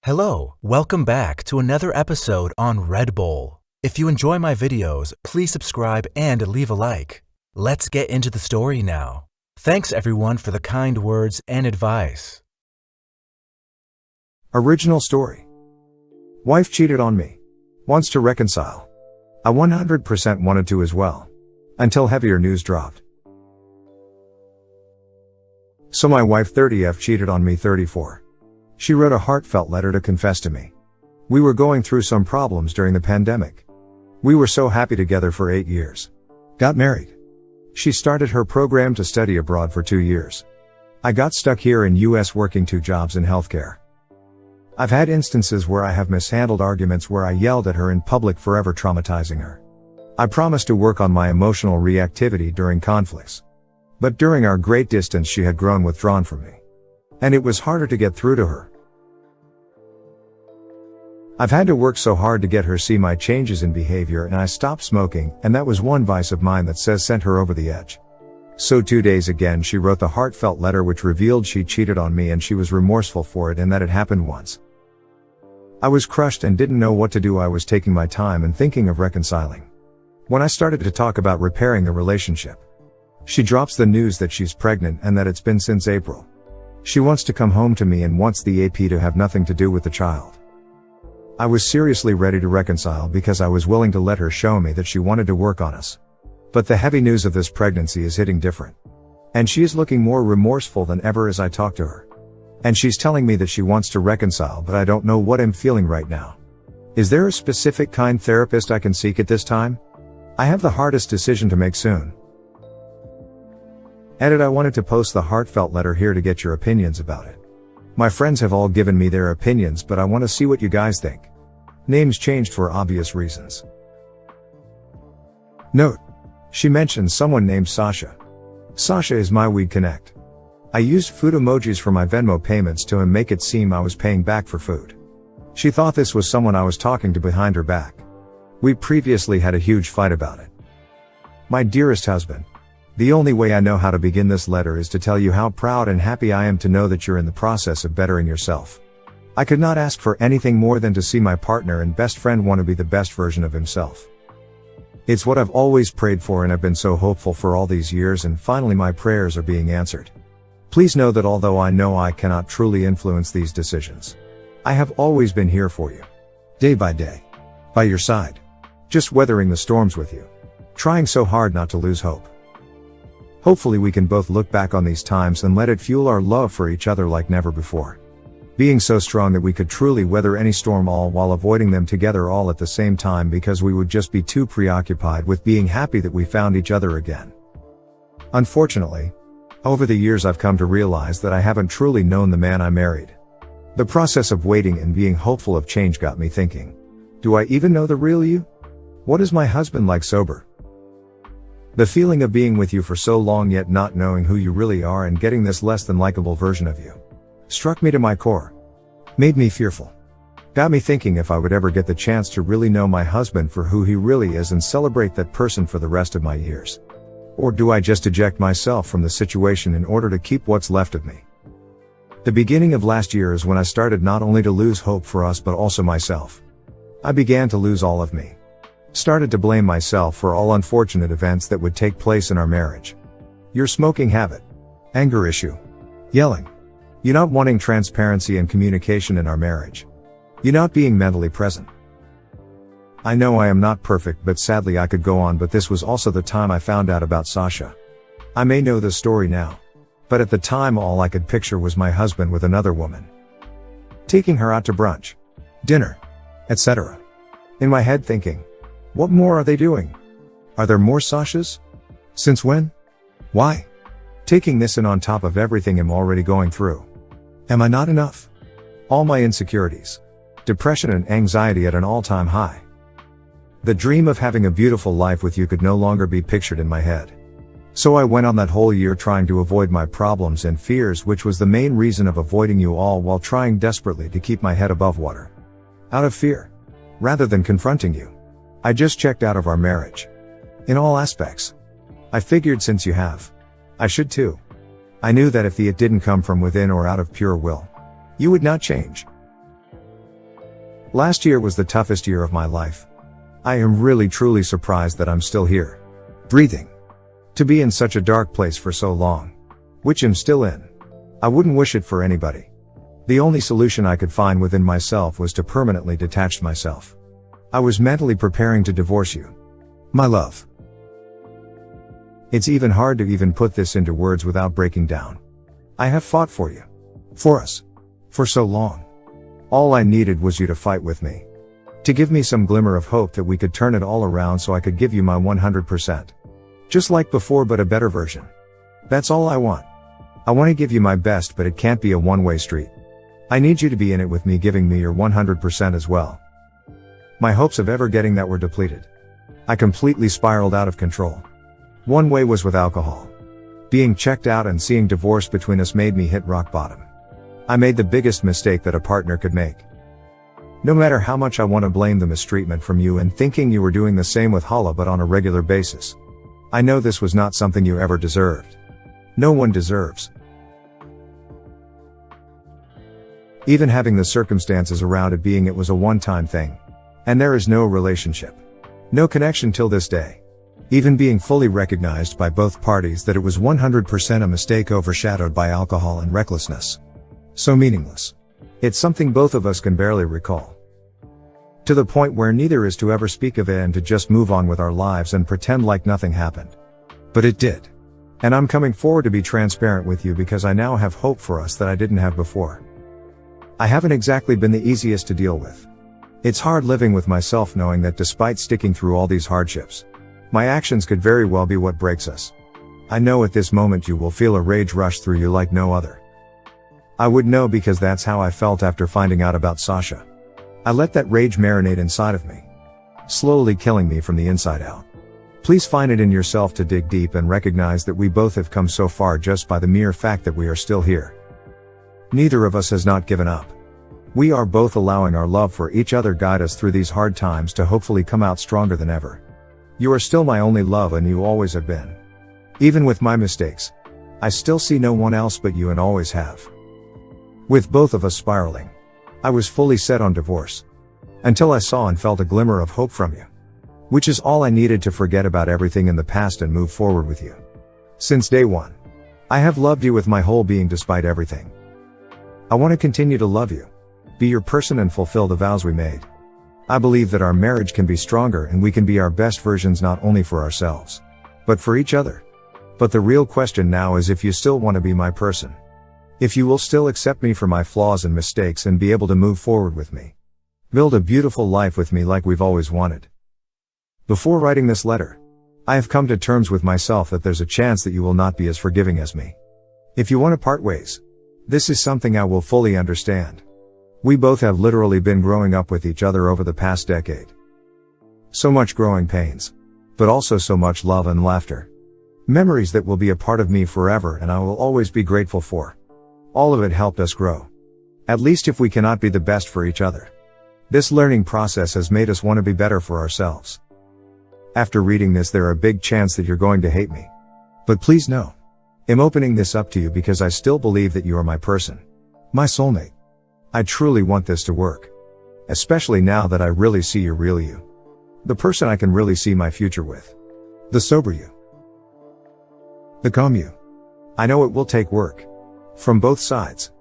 Hello, welcome back to another episode on Red Bull. If you enjoy my videos, please subscribe and leave a like. Let's get into the story now. Thanks everyone for the kind words and advice. Original story. Wife cheated on me. Wants to reconcile. I 100% wanted to as well. Until heavier news dropped. So my wife 30F cheated on me 34. She wrote a heartfelt letter to confess to me. We were going through some problems during the pandemic. We were so happy together for 8 years. Got married. She started her program to study abroad for 2 years. I got stuck here in US working 2 jobs in healthcare. I've had instances where I have mishandled arguments where I yelled at her in public, forever traumatizing her. I promised to work on my emotional reactivity during conflicts. But during our great distance she had grown withdrawn from me. And it was harder to get through to her. I've had to work so hard to get her see my changes in behavior, and I stopped smoking, and that was one vice of mine that sent her over the edge. So 2 days again she wrote the heartfelt letter which revealed she cheated on me and she was remorseful for it and that it happened once. I was crushed and didn't know what to do. I was taking my time and thinking of reconciling. When I started to talk about repairing the relationship, she drops the news that she's pregnant and that it's been since April. She wants to come home to me and wants the AP to have nothing to do with the child. I was seriously ready to reconcile because I was willing to let her show me that she wanted to work on us. But the heavy news of this pregnancy is hitting different. And she is looking more remorseful than ever as I talk to her. And she's telling me that she wants to reconcile, but I don't know what I'm feeling right now. Is there a specific kind therapist I can seek at this time? I have the hardest decision to make soon. Edit. I wanted to post the heartfelt letter here to get your opinions about it. My friends have all given me their opinions, but I want to see what you guys think. Names changed for obvious reasons. Note: she mentions someone named Sasha. Sasha is my weed connect. I used food emojis for my Venmo payments to make it seem I was paying back for food. She thought this was someone I was talking to behind her back. We previously had a huge fight about it. My dearest husband, the only way I know how to begin this letter is to tell you how proud and happy I am to know that you're in the process of bettering yourself. I could not ask for anything more than to see my partner and best friend want to be the best version of himself. It's what I've always prayed for and I've been so hopeful for all these years, and finally my prayers are being answered. Please know that although I know I cannot truly influence these decisions, I have always been here for you. Day by day. By your side. Just weathering the storms with you. Trying so hard not to lose hope. Hopefully we can both look back on these times and let it fuel our love for each other like never before. Being so strong that we could truly weather any storm, all while avoiding them together all at the same time, because we would just be too preoccupied with being happy that we found each other again. Unfortunately, over the years I've come to realize that I haven't truly known the man I married. The process of waiting and being hopeful of change got me thinking, do I even know the real you? What is my husband like sober? The feeling of being with you for so long yet not knowing who you really are and getting this less than likable version of you struck me to my core. Made me fearful. Got me thinking if I would ever get the chance to really know my husband for who he really is and celebrate that person for the rest of my years. Or do I just eject myself from the situation in order to keep what's left of me? The beginning of last year is when I started not only to lose hope for us but also myself. I began to lose all of me. Started to blame myself for all unfortunate events that would take place in our marriage. Your smoking habit. Anger issue. Yelling. You not wanting transparency and communication in our marriage. You not being mentally present. I know I am not perfect, but sadly I could go on, but this was also the time I found out about Sasha. I may know the story now, but at the time all I could picture was my husband with another woman. Taking her out to brunch, dinner, etc. In my head thinking, what more are they doing? Are there more Sashas? Since when? Why? Taking this in on top of everything I'm already going through. Am I not enough? All my insecurities, depression and anxiety at an all-time high. The dream of having a beautiful life with you could no longer be pictured in my head. So I went on that whole year trying to avoid my problems and fears, which was the main reason of avoiding you all, while trying desperately to keep my head above water. Out of fear. Rather than confronting you. I just checked out of our marriage. In all aspects. I figured since you have, I should too. I knew that if it didn't come from within or out of pure will, you would not change. Last year was the toughest year of my life. I am really truly surprised that I'm still here. Breathing. To be in such a dark place for so long. Which I'm still in. I wouldn't wish it for anybody. The only solution I could find within myself was to permanently detach myself. I was mentally preparing to divorce you. My love. It's even hard to even put this into words without breaking down. I have fought for you. For us. For so long. All I needed was you to fight with me. To give me some glimmer of hope that we could turn it all around so I could give you my 100%. Just like before, but a better version. That's all I want. I want to give you my best, but it can't be a one-way street. I need you to be in it with me, giving me your 100% as well. My hopes of ever getting that were depleted. I completely spiraled out of control. One way was with alcohol. Being checked out and seeing divorce between us made me hit rock bottom. I made the biggest mistake that a partner could make. No matter how much I want to blame the mistreatment from you and thinking you were doing the same with Hala, but on a regular basis. I know this was not something you ever deserved. No one deserves. Even having the circumstances around it being it was a one-time thing. And there is no relationship. No connection till this day. Even being fully recognized by both parties that it was 100% a mistake overshadowed by alcohol and recklessness. So meaningless. It's something both of us can barely recall. To the point where neither is to ever speak of it and to just move on with our lives and pretend like nothing happened. But it did. And I'm coming forward to be transparent with you because I now have hope for us that I didn't have before. I haven't exactly been the easiest to deal with. It's hard living with myself knowing that despite sticking through all these hardships, my actions could very well be what breaks us. I know at this moment you will feel a rage rush through you like no other. I would know because that's how I felt after finding out about Sasha. I let that rage marinate inside of me, slowly killing me from the inside out. Please find it in yourself to dig deep and recognize that we both have come so far just by the mere fact that we are still here. Neither of us has not given up. We are both allowing our love for each other guide us through these hard times to hopefully come out stronger than ever. You are still my only love and you always have been. Even with my mistakes, I still see no one else but you and always have. With both of us spiraling, I was fully set on divorce. Until I saw and felt a glimmer of hope from you. Which is all I needed to forget about everything in the past and move forward with you. Since day one, I have loved you with my whole being despite everything. I want to continue to love you, be your person and fulfill the vows we made. I believe that our marriage can be stronger and we can be our best versions not only for ourselves, but for each other. But the real question now is if you still want to be my person. If you will still accept me for my flaws and mistakes and be able to move forward with me. Build a beautiful life with me like we've always wanted. Before writing this letter, I have come to terms with myself that there's a chance that you will not be as forgiving as me. If you want to part ways, this is something I will fully understand. We both have literally been growing up with each other over the past decade. So much growing pains. But also so much love and laughter. Memories that will be a part of me forever and I will always be grateful for. All of it helped us grow. At least if we cannot be the best for each other. This learning process has made us want to be better for ourselves. After reading this, there are a big chance that you're going to hate me. But please know, I'm opening this up to you because I still believe that you are my person. My soulmate. I truly want this to work. Especially now that I really see your real you. The person I can really see my future with. The sober you. The calm you. I know it will take work. From both sides.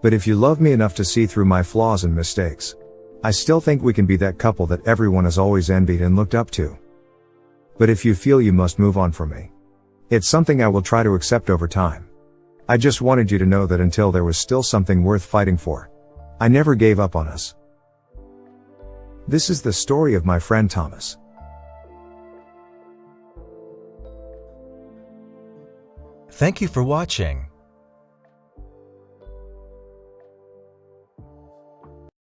But if you love me enough to see through my flaws and mistakes, I still think we can be that couple that everyone has always envied and looked up to. But if you feel you must move on from me, it's something I will try to accept over time. I just wanted you to know that until there was still something worth fighting for, I never gave up on us. This is the story of my friend Thomas. Thank you for watching.